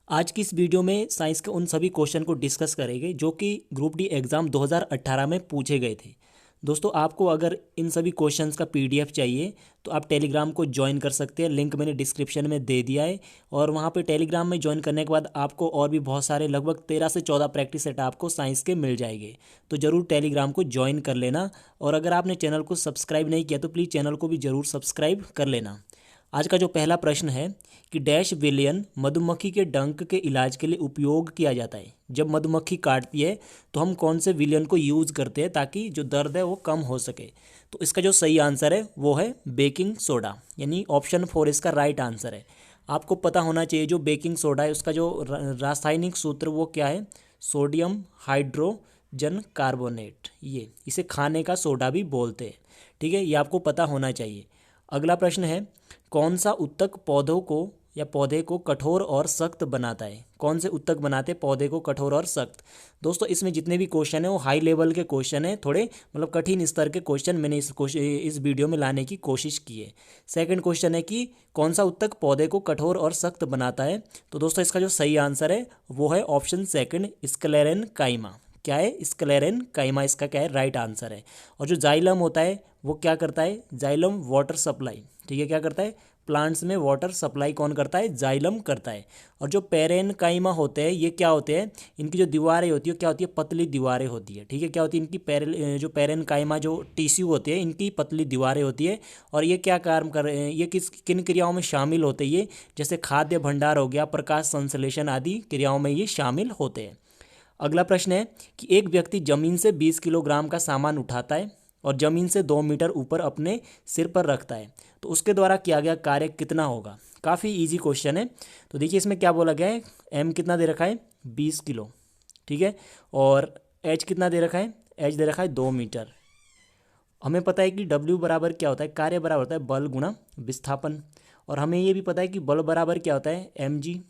आज की इस वीडियो में साइंस के उन सभी क्वेश्चन को डिस्कस करेंगे जो कि ग्रुप डी एग्ज़ाम 2018 में पूछे गए थे। दोस्तों, आपको अगर इन सभी क्वेश्चंस का पीडीएफ चाहिए तो आप टेलीग्राम को ज्वाइन कर सकते हैं। लिंक मैंने डिस्क्रिप्शन में दे दिया है। और वहाँ पे टेलीग्राम में ज्वाइन करने के बाद आपको और भी बहुत सारे लगभग 13 से 14 प्रैक्टिस सेट आपको साइंस के मिल जाएंगे। तो ज़रूर टेलीग्राम को ज्वाइन कर लेना। और अगर आपने चैनल को सब्सक्राइब नहीं किया तो प्लीज़ चैनल को भी ज़रूर सब्सक्राइब कर लेना। आज का जो पहला प्रश्न है कि डैश विलियन मधुमक्खी के डंक के इलाज के लिए उपयोग किया जाता है। जब मधुमक्खी काटती है तो हम कौन से विलियन को यूज़ करते हैं ताकि जो दर्द है वो कम हो सके। तो इसका जो सही आंसर है वो है बेकिंग सोडा, यानी ऑप्शन 4 इसका राइट आंसर है। आपको पता होना चाहिए जो बेकिंग सोडा है उसका जो रासायनिक सूत्र वो क्या है, सोडियम हाइड्रोजन कार्बोनेट। ये इसे खाने का सोडा भी बोलते हैं। ठीक है, ये आपको पता होना चाहिए। अगला प्रश्न है, कौन सा उत्तक पौधों को या पौधे को कठोर और सख्त बनाता है। कौन से उत्तक बनाते हैं पौधे को कठोर और सख्त। दोस्तों, इसमें जितने भी क्वेश्चन है वो हाई लेवल के क्वेश्चन है, थोड़े मतलब कठिन स्तर के क्वेश्चन मैंने इस वीडियो में लाने की कोशिश की है। सेकंड क्वेश्चन है कि कौन सा उत्तक पौधे को कठोर और सख्त बनाता है। तो दोस्तों, इसका जो सही आंसर है वो है ऑप्शन सेकंड, स्क्लेरेन काइमा। क्या है, स्क्लेरेन काइमा इसका क्या है, राइट आंसर है। और जो जाइलम होता है वो क्या करता है, जाइलम वाटर सप्लाई। ठीक है, क्या करता है, प्लांट्स में वाटर सप्लाई कौन करता है, जाइलम करता है। और जो पेरेन काइमा होते हैं ये क्या होते हैं, इनकी जो दीवारें होती है क्या होती है, पतली दीवारें होती है। ठीक है, क्या होती है इनकी जो पेरेन काइमा जो टिश्यू होते हैं इनकी पतली दीवारें होती है। और ये क्या काम कर रहे हैं, ये किन क्रियाओं में शामिल होते हैं, ये जैसे खाद्य भंडार हो गया, प्रकाश संश्लेषण आदि क्रियाओं में ये शामिल होते हैं। अगला प्रश्न है कि एक व्यक्ति जमीन से 20 किलोग्राम का सामान उठाता है और जमीन से 2 मीटर ऊपर अपने सिर पर रखता है, तो उसके द्वारा किया गया कार्य कितना होगा। काफ़ी इजी क्वेश्चन है। तो देखिए इसमें क्या बोला गया है, एम कितना दे रखा है, 20 किलो। ठीक है, और एच कितना दे रखा है, एच दे रखा है 2 मीटर। हमें पता है कि डब्ल्यू बराबर क्या होता है, कार्य बराबर होता है बल गुणा विस्थापन। और हमें ये भी पता है कि बल बराबर क्या होता है, M G.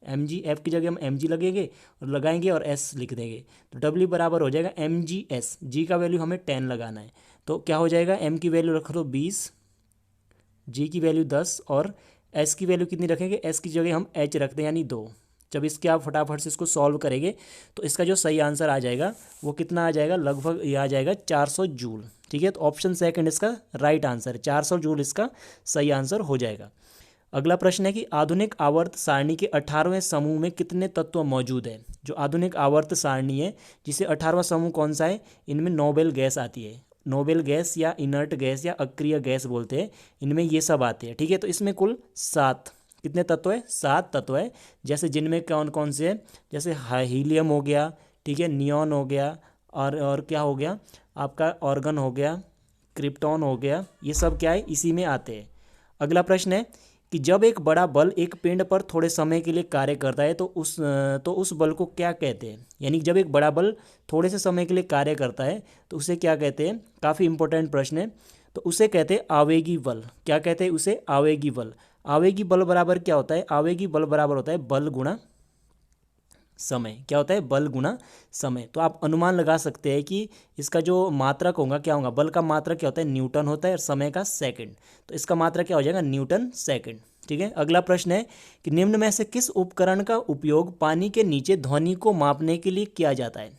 M G, F की जगह हम एम जी लगेंगे और लगाएंगे और एस लिख देंगे, तो डब्ल्यू बराबर हो जाएगा एम जी एस। जी का वैल्यू हमें 10 लगाना है, तो क्या हो जाएगा, एम की वैल्यू रख दो 20, जी की वैल्यू 10 और एस की वैल्यू कितनी रखेंगे, एस की जगह हम एच रखते हैं यानी 2। जब इसके आप फटाफट से इसको सॉल्व करेंगे तो इसका जो सही आंसर आ जाएगा वो कितना आ जाएगा, लगभग ये आ जाएगा 400 जूल। ठीक है, तो ऑप्शन सेकंड इसका राइट आंसर है, 400 जूल इसका सही आंसर हो जाएगा। अगला प्रश्न है कि आधुनिक आवर्त सारणी के 18वें समूह में कितने तत्व मौजूद है। जो आधुनिक आवर्त सारणी है जिसे 18वां समूह कौन सा है, इनमें नोबेल गैस आती है। नोबेल गैस या इनर्ट गैस या अक्रिय गैस बोलते हैं, इनमें ये सब आते हैं। ठीक है, तो इसमें कुल 7 कितने तत्व है, 7 तत्व है। जैसे जिनमें कौन कौन से हैं, जैसे हीलियम हो गया, ठीक है, नियॉन हो गया, और क्या हो गया आपका, ऑर्गन हो गया, क्रिप्टॉन हो गया, ये सब क्या है इसी में आते हैं। अगला प्रश्न है कि जब एक बड़ा बल एक पिंड पर थोड़े समय के लिए कार्य करता है तो उस बल को क्या कहते हैं। यानी जब एक बड़ा बल थोड़े से समय के लिए कार्य करता है तो उसे क्या कहते हैं, काफ़ी इंपॉर्टेंट प्रश्न है। तो उसे कहते हैं आवेगी बल। क्या कहते हैं उसे, आवेगी बल। आवेगी बल बराबर क्या होता है, आवेगी बल बराबर होता है बल गुणा समय। क्या होता है, बल गुणा समय। तो आप अनुमान लगा सकते हैं कि इसका जो मात्रक होगा क्या होगा, बल का मात्रक क्या होता है, न्यूटन होता है, और समय का सेकंड। तो इसका मात्रक क्या हो जाएगा, न्यूटन सेकंड। ठीक है, अगला प्रश्न है कि निम्न में से किस उपकरण का उपयोग पानी के नीचे ध्वनि को मापने के लिए किया जाता है।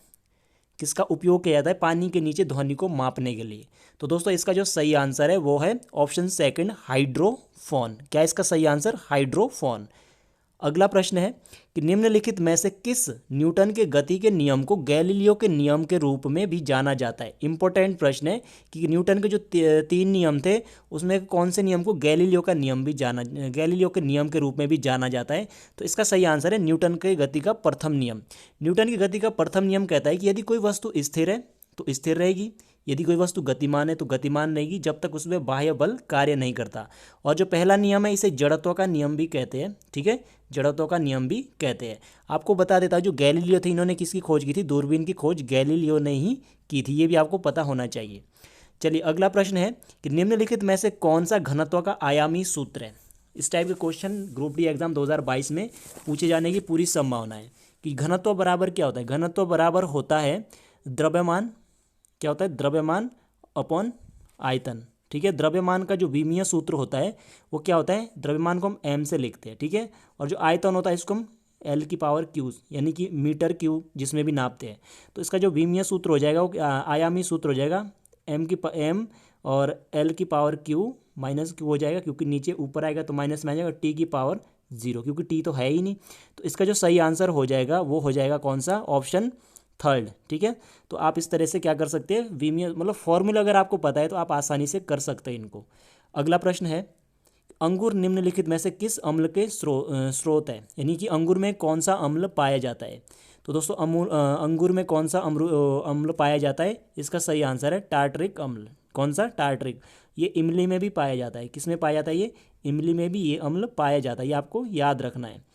किसका उपयोग किया जाता है पानी के नीचे ध्वनि को मापने के लिए। तो दोस्तों, इसका जो सही आंसर है वो है ऑप्शन सेकंड, हाइड्रोफोन। क्या इसका सही आंसर, हाइड्रोफोन। अगला प्रश्न है कि निम्नलिखित में से किस न्यूटन के गति के नियम को गैलीलियो के नियम के रूप में भी जाना जाता है। इंपॉर्टेंट प्रश्न है कि न्यूटन के जो 3 नियम थे उसमें कौन से नियम को गैलीलियो का नियम भी गैलीलियो के नियम के रूप में भी जाना जाता है। तो इसका सही आंसर है न्यूटन के गति का प्रथम नियम। न्यूटन की गति का प्रथम नियम कहता है कि यदि कोई वस्तु स्थिर है तो स्थिर रहेगी, यदि कोई वस्तु गतिमान है तो गतिमान रहेगी, जब तक उसमें बाह्य बल कार्य नहीं करता। और जो पहला नियम है इसे जड़त्व का नियम भी कहते हैं। ठीक है, जड़त्व का नियम भी कहते हैं। आपको बता देता हूँ जो गैलीलियो थे इन्होंने किसकी खोज की थी, दूरबीन की खोज गैलीलियो ने ही की थी, ये भी आपको पता होना चाहिए। चलिए अगला प्रश्न है कि निम्नलिखित में से कौन सा घनत्व का आयामी सूत्र है। इस टाइप के क्वेश्चन ग्रुप डी एग्जाम 2022 में पूछे जाने की पूरी संभावना है कि घनत्व बराबर क्या होता है। घनत्व बराबर होता है द्रव्यमान, क्या होता है, द्रव्यमान अपॉन आयतन। ठीक है, द्रव्यमान का जो विमीय सूत्र होता है वो क्या होता है, द्रव्यमान को हम एम से लिखते हैं। ठीक है, और जो आयतन होता है इसको हम L की पावर Q, यानी कि मीटर क्यूब जिसमें भी नापते हैं। तो इसका जो बीमीय सूत्र हो जाएगा वो आयामी सूत्र हो जाएगा, M और L की पावर Q माइनस Q हो जाएगा, क्योंकि नीचे ऊपर आएगा तो माइनस में आ जाएगा, T की पावर 0, क्योंकि T तो है ही नहीं। तो इसका जो सही आंसर हो जाएगा वो हो जाएगा कौन सा, ऑप्शन थर्ड। ठीक है, तो आप इस तरह से क्या कर सकते हैं, बीमीय मतलब फॉर्मूला अगर आपको पता है तो आप आसानी से कर सकते हैं इनको। अगला प्रश्न है, अंगूर निम्नलिखित में से किस अम्ल के स्रोत है, यानी कि अंगूर में कौन सा अम्ल पाया जाता है। तो दोस्तों अंगूर में कौन सा अम्ल पाया जाता है, इसका सही आंसर है टार्टरिक अम्ल। कौन सा, टार्टरिक। ये इमली में भी पाया जाता है, किस में पाया जाता है, ये इमली में भी ये अम्ल पाया जाता है, ये आपको याद रखना है।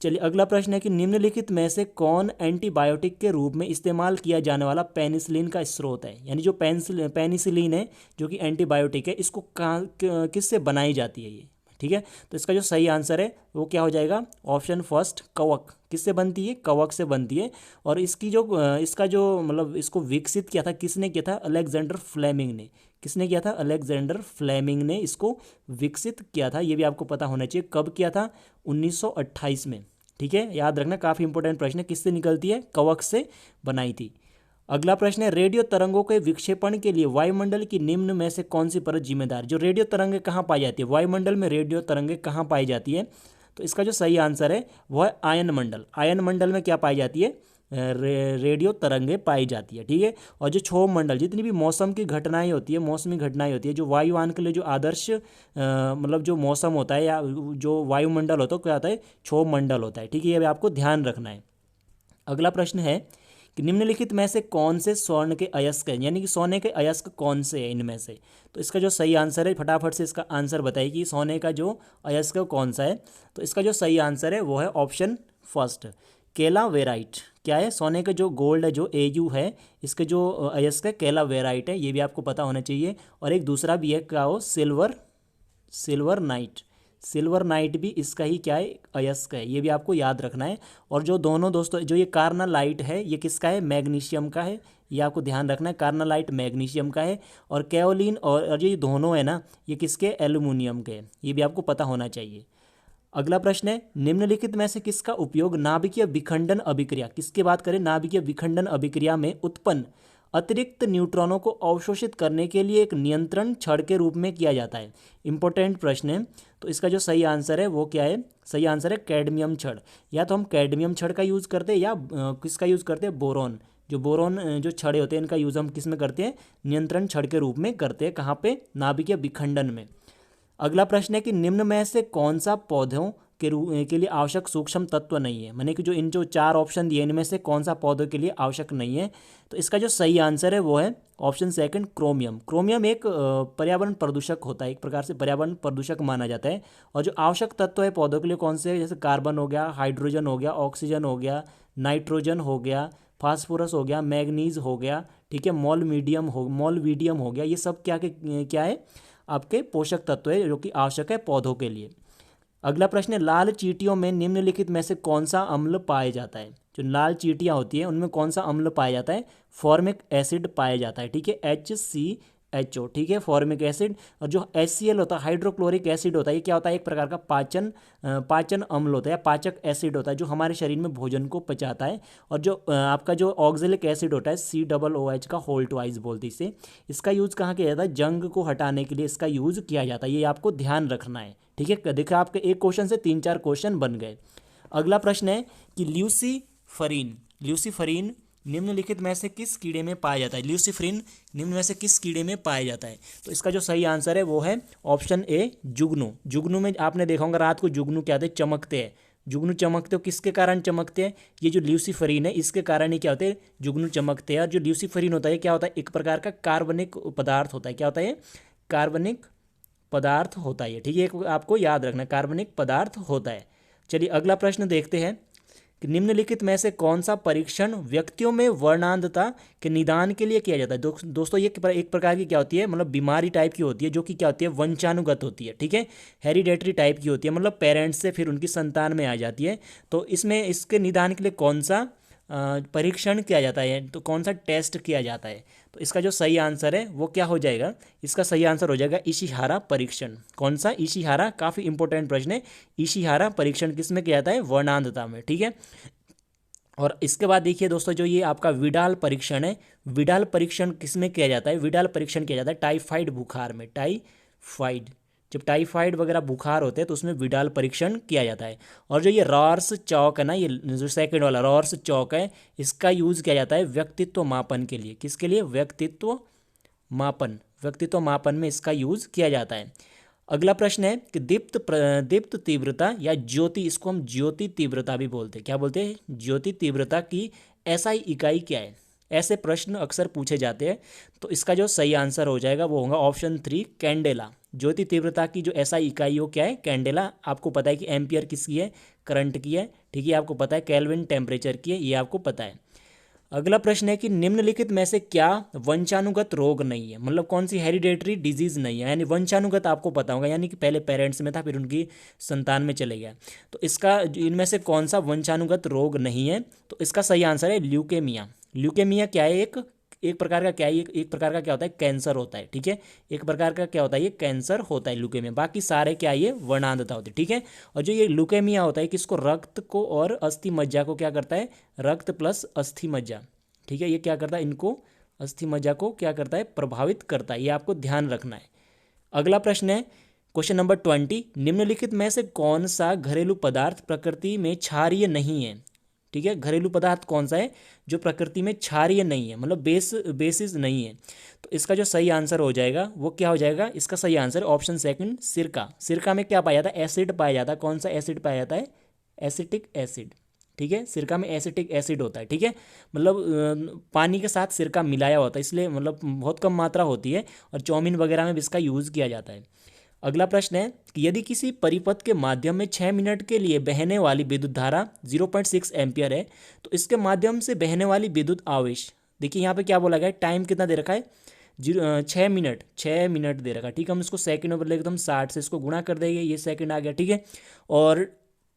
चलिए अगला प्रश्न है कि निम्नलिखित में से कौन एंटीबायोटिक के रूप में इस्तेमाल किया जाने वाला पेनिसिलिन का स्रोत है, यानी जो पेनिसिलिन है जो कि एंटीबायोटिक है, इसको कहाँ किससे बनाई जाती है ये। ठीक है, तो इसका जो सही आंसर है वो क्या हो जाएगा, ऑप्शन फर्स्ट, कवक। किससे बनती है, कवक से बनती है। और इसका जो मतलब इसको विकसित किया था, किसने किया था, अलेक्जेंडर फ्लेमिंग ने। किसने किया था, अलेक्जेंडर फ्लेमिंग ने इसको विकसित किया था। ये भी आपको पता होना चाहिए, कब किया था, 1928 में। ठीक है, याद रखना, काफ़ी इंपॉर्टेंट प्रश्न है, किससे निकलती है, कवक से बनाई थी। अगला प्रश्न है, रेडियो तरंगों के विक्षेपण के लिए वायुमंडल की निम्न में से कौन सी परत जिम्मेदार। जो रेडियो तरंगें कहाँ पाई जाती है, वायुमंडल में रेडियो तरंगें कहाँ पाई जाती है, तो इसका जो सही आंसर है वह है आयन मंडल। आयन मंडल में क्या पाई जाती है, रेडियो तरंगें पाई जाती है। ठीक है, और जो क्षोभ मंडल, जितनी भी मौसम की घटनाएं होती है, मौसमी घटनाएं होती है, जो वायुयान के लिए जो आदर्श मतलब जो मौसम होता है या जो वायुमंडल होता है, क्या होता है, क्षोभ मंडल होता है। ठीक है, ये भी आपको ध्यान रखना है। अगला प्रश्न है कि निम्नलिखित में से कौन से स्वर्ण के अयस्क हैं, यानी कि सोने के अयस्क कौन से हैं इनमें से। तो इसका जो सही आंसर है, फटाफट से इसका आंसर बताइए कि सोने का जो अयस्क है कौन सा है। तो इसका जो सही आंसर है वो है ऑप्शन फर्स्ट, केलावेराइट। क्या है, सोने का जो गोल्ड है, जो AU है, इसके जो अयस्क है केलावेराइट है, ये भी आपको पता होना चाहिए। और एक दूसरा भी है, क्या हो, सिल्वर नाइट। सिल्वर नाइट भी इसका ही क्या है, अयस्क है, ये भी आपको याद रखना है। और जो दोनों दोस्तों, जो ये कार्नालाइट है, ये किसका है, मैग्नीशियम का है, ये आपको ध्यान रखना है, कार्नालाइट मैग्नीशियम का है। और कैओलिन और ये दोनों है ना, ये किसके, एल्यूमिनियम के, ये भी आपको पता होना चाहिए। अगला प्रश्न है, निम्नलिखित में से किसका उपयोग नाभिकीय विखंडन अभिक्रिया, किसकी बात करें, नाभिकीय विखंडन अभिक्रिया में उत्पन्न अतिरिक्त न्यूट्रॉनों को अवशोषित करने के लिए एक नियंत्रण छड़ के रूप में किया जाता है। इंपॉर्टेंट प्रश्न है, तो इसका जो सही आंसर है वो क्या है, सही आंसर है कैडमियम छड़। या तो हम कैडमियम छड़ का यूज़ करते हैं या किसका यूज़ करते हैं, बोरॉन। जो बोरॉन जो छड़े होते हैं, इनका यूज़ हम किस में करते हैं, नियंत्रण छड़ के रूप में करते हैं। कहाँ पे, नाभिकीय विखंडन में। अगला प्रश्न है कि निम्न में से कौन सा पौधों के लिए आवश्यक सूक्ष्म तत्व नहीं है, माने कि जो इन जो 4 ऑप्शन दिए इनमें से कौन सा पौधों के लिए आवश्यक नहीं है। तो इसका जो सही आंसर है वो है ऑप्शन सेकंड, क्रोमियम। क्रोमियम एक पर्यावरण प्रदूषक होता है, एक प्रकार से पर्यावरण प्रदूषक माना जाता है। और जो आवश्यक तत्व है पौधों के लिए कौन से, जैसे कार्बन हो गया, हाइड्रोजन हो गया, ऑक्सीजन हो गया, नाइट्रोजन हो गया, फास्फोरस हो गया, मैग्नीज हो गया, ठीक है, मॉलवीडियम हो गया, ये सब क्या है, आपके पोषक तत्व है जो कि आवश्यक है पौधों के लिए। अगला प्रश्न है, लाल चींटियों में निम्नलिखित में से कौन सा अम्ल पाया जाता है। जो लाल चींटियाँ होती हैं उनमें कौन सा अम्ल पाया जाता है, फॉर्मिक एसिड पाया जाता है। ठीक है, HCHO, ठीक है, फॉर्मिक एसिड। और जो HCl होता है, हाइड्रोक्लोरिक एसिड होता है, ये क्या होता है, एक प्रकार का पाचन अम्ल होता है, पाचक एसिड होता है, जो हमारे शरीर में भोजन को पचाता है। और जो आपका जो ऑक्जेलिक एसिड होता है, COOH का होल ट्वाइस बोलते हैं इसे, इसका यूज़ कहाँ किया जाता है, जंग को हटाने के लिए इसका यूज़ किया जाता है, ये आपको ध्यान रखना है। ठीक है, देखिए आपके एक क्वेश्चन से 3-4 क्वेश्चन बन गए। अगला प्रश्न है कि ल्यूसीफरीन निम्नलिखित में से किस कीड़े में पाया जाता है। ल्यूसीफरीन निम्न में से किस कीड़े में पाया जाता है। तो इसका जो सही आंसर है वो है ऑप्शन ए, जुगनू। जुगनू में आपने देखा होगा रात को जुगनू क्या होते हैं, चमकते हैं। जुगनू चमकते हो, किसके कारण चमकते हैं, ये जो ल्यूसीफरीन है इसके कारण ही क्या होते हैं, जुगनू चमकते हैं। और जो ल्यूसीफरीन होता है क्या होता है, एक प्रकार का कार्बनिक पदार्थ होता है। क्या होता है, कार्बनिक पदार्थ होता है। ठीक है, आपको याद रखना, कार्बनिक पदार्थ होता है। चलिए अगला प्रश्न देखते हैं कि निम्नलिखित में से कौन सा परीक्षण व्यक्तियों में वर्णांधता के निदान के लिए किया जाता है। दोस्तों ये एक प्रकार की क्या होती है, मतलब बीमारी टाइप की होती है, जो कि क्या होती है, वंशानुगत होती है। ठीक है, हेरिडेटरी टाइप की होती है, मतलब पेरेंट्स से फिर उनकी संतान में आ जाती है। तो इसमें इसके निदान के लिए कौन सा परीक्षण किया जाता है, तो कौन सा टेस्ट किया जाता है? तो इसका जो सही आंसर है वो क्या हो जाएगा? इसका सही आंसर हो जाएगा इशिहारा परीक्षण। कौन सा? इशिहारा। काफ़ी इंपॉर्टेंट प्रश्न है। इशिहारा परीक्षण किस में किया जाता है? वर्णांधता में। ठीक है। और इसके बाद देखिए दोस्तों, जो ये आपका विडाल परीक्षण है, विडाल परीक्षण किस में किया जाता है? विडाल परीक्षण किया जाता है टाइफाइड बुखार में। टाइफाइड, जब टाइफाइड वगैरह बुखार होते हैं तो उसमें विडाल परीक्षण किया जाता है। और जो ये रॉर्स चौक है ना, ये जो सेकंड वाला रॉर्स चौक है, इसका यूज़ किया जाता है व्यक्तित्व मापन के लिए। किसके लिए? व्यक्तित्व मापन। व्यक्तित्व मापन में इसका यूज़ किया जाता है। अगला प्रश्न है कि दीप्त तीव्रता या ज्योति, इसको हम ज्योति तीव्रता भी बोलते हैं। क्या बोलते हैं? ज्योति तीव्रता की एसआई इकाई क्या है? ऐसे प्रश्न अक्सर पूछे जाते हैं। तो इसका जो सही आंसर हो जाएगा वो होगा ऑप्शन 3 कैंडेला। ज्योति तीव्रता की जो एसआई इकाई हो क्या है? कैंडेला। आपको पता है कि एम्पियर किसकी है? करंट की है। ठीक है, आपको पता है केल्विन टेम्परेचर की है, ये आपको पता है। अगला प्रश्न है कि निम्नलिखित में से क्या वंशानुगत रोग नहीं है? मतलब कौन सी हेरिडेटरी डिजीज नहीं है? यानी वंशानुगत आपको पता होगा, यानी कि पहले पेरेंट्स में था फिर उनकी संतान में चले गया। तो इसका इनमें से कौन सा वंशानुगत रोग नहीं है? तो इसका सही आंसर है ल्यूकेमिया। ल्यूकेमिया क्या है? एक प्रकार का क्या है? एक प्रकार का क्या होता है? कैंसर होता है। ठीक है, एक प्रकार का क्या होता है? ये कैंसर होता है ल्यूकेमिया। बाकी सारे क्या है? ये वर्णांधता होती है। ठीक है। और जो ये ल्यूकेमिया होता है किसको? रक्त को और अस्थि मज्जा को क्या करता है? रक्त प्लस अस्थि मज्जा। ठीक है, ये क्या करता है? इनको अस्थि मज्जा को क्या करता है? प्रभावित करता है। ये आपको ध्यान रखना है। अगला प्रश्न है क्वेश्चन नंबर 20, निम्नलिखित में से कौन सा घरेलू पदार्थ प्रकृति में क्षारीय नहीं है? ठीक है, घरेलू पदार्थ कौन सा है जो प्रकृति में क्षारीय नहीं है, मतलब बेसिस नहीं है? तो इसका जो सही आंसर हो जाएगा वो क्या हो जाएगा? इसका सही आंसर ऑप्शन सेकंड सिरका। सिरका में क्या पाया जाता है? एसिड पाया जाता है। कौन सा एसिड पाया जाता है? Acetic acid. ठीक है, सिरका में एसिटिक एसिड होता है। ठीक है, मतलब पानी के साथ सिरका मिलाया होता है, इसलिए मतलब बहुत कम मात्रा होती है। और चाउमीन वगैरह में भी इसका यूज़ किया जाता है। अगला प्रश्न है कि यदि किसी परिपथ के माध्यम में 6 मिनट के लिए बहने वाली विद्युत धारा 0.6 एम्पियर है, तो इसके माध्यम से बहने वाली विद्युत आवेश, देखिए यहाँ पे क्या बोला गया है? टाइम कितना दे रखा है? 6 मिनट दे रखा है। ठीक है, हम इसको सेकंड में बदलेंगे तो हम 60 से इसको गुणा कर देंगे, ये सेकंड आ गया। ठीक है, और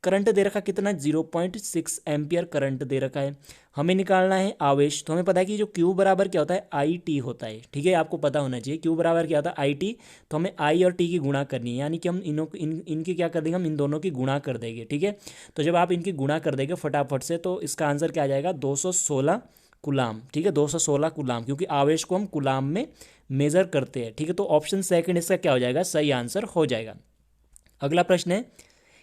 करंट दे रखा कितना? 0.6 एम्पियर करंट दे रखा है। हमें निकालना है आवेश। तो हमें पता है कि जो क्यू बराबर क्या होता है? आई टी होता है। ठीक है, आपको पता होना चाहिए क्यू बराबर क्या होता है? I T. तो हमें आई और टी की गुणा करनी है, यानी कि हम इनकी क्या कर देंगे? हम इन दोनों की गुणा कर देंगे। ठीक है, तो जब आप इनकी गुणा कर देंगे फटाफट से, तो इसका आंसर क्या आ जाएगा? 216 कुलाम। ठीक है, 216 कुलाम, क्योंकि आवेश को हम कुलाम में मेजर करते हैं। ठीक है, तो ऑप्शन सेकंड इसका क्या हो जाएगा? सही आंसर हो जाएगा। अगला प्रश्न है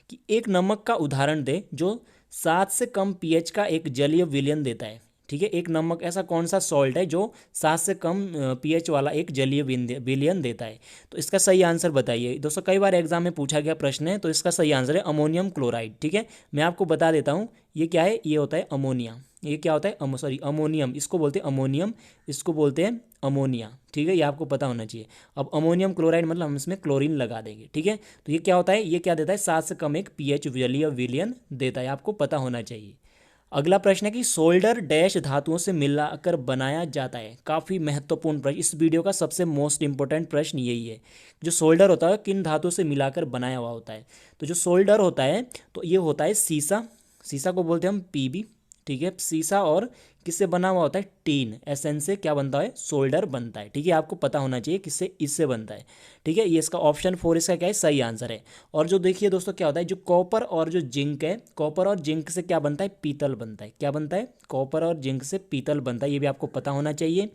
कि एक नमक का उदाहरण दे जो 7 से कम पीएच का एक जलीय विलयन देता है। ठीक है, एक नमक ऐसा कौन सा सॉल्ट है जो 7 से कम पीएच वाला एक जलीय विलयन देता है? तो इसका सही आंसर बताइए दोस्तों। कई बार एग्जाम में पूछा गया प्रश्न है, तो इसका सही आंसर है अमोनियम क्लोराइड। ठीक है, मैं आपको बता देता हूँ ये क्या है। ये होता है अमोनिया। ये क्या होता है? अमोनियम। इसको बोलते हैं अमोनियम, इसको बोलते हैं अमोनिया। ठीक है, ये आपको पता होना चाहिए। अब अमोनियम क्लोराइड मतलब हम इसमें क्लोरीन लगा देंगे। ठीक है, तो ये क्या होता है? ये क्या देता है? 7 से कम एक पीएच जलीय विलयन देता है, आपको पता होना चाहिए। अगला प्रश्न है कि सोल्डर डैश धातुओं से मिलाकर बनाया जाता है। काफ़ी महत्वपूर्ण प्रश्न, इस वीडियो का सबसे मोस्ट इंपॉर्टेंट प्रश्न यही है। जो सोल्डर होता है किन धातुओं से मिलाकर बनाया हुआ होता है? तो जो सोल्डर होता है तो ये होता है सीसा। सीसा को बोलते हैं हम पीबी। ठीक है, सीसा और किससे बना हुआ होता है? टीन। एसएन से क्या बनता है? सोल्डर बनता है। ठीक है, आपको पता होना चाहिए किससे? इससे बनता है। ठीक है, ये इसका ऑप्शन 4 इसका क्या है? सही आंसर है। और जो देखिए दोस्तों क्या होता है, जो कॉपर और जो जिंक है, कॉपर और जिंक से क्या बनता है? पीतल बनता है। क्या बनता है? कॉपर और जिंक से पीतल बनता है, ये भी आपको पता होना चाहिए।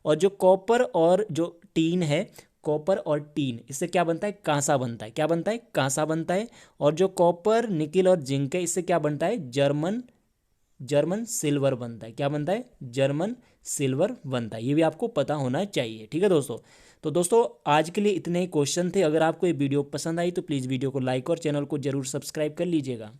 और जो कॉपर और जो टीन है, कॉपर और टीन, इससे क्या बनता है? कांसा बनता है। क्या बनता है? कांसा बनता है। और जो कॉपर निकिल और जिंक है, इससे क्या बनता है? जर्मन सिल्वर बनता है। क्या बनता है? जर्मन सिल्वर बनता है, ये भी आपको पता होना चाहिए। ठीक है दोस्तों, तो दोस्तों आज के लिए इतने ही क्वेश्चन थे। अगर आपको ये वीडियो पसंद आई तो प्लीज़ वीडियो को लाइक और चैनल को जरूर सब्सक्राइब कर लीजिएगा।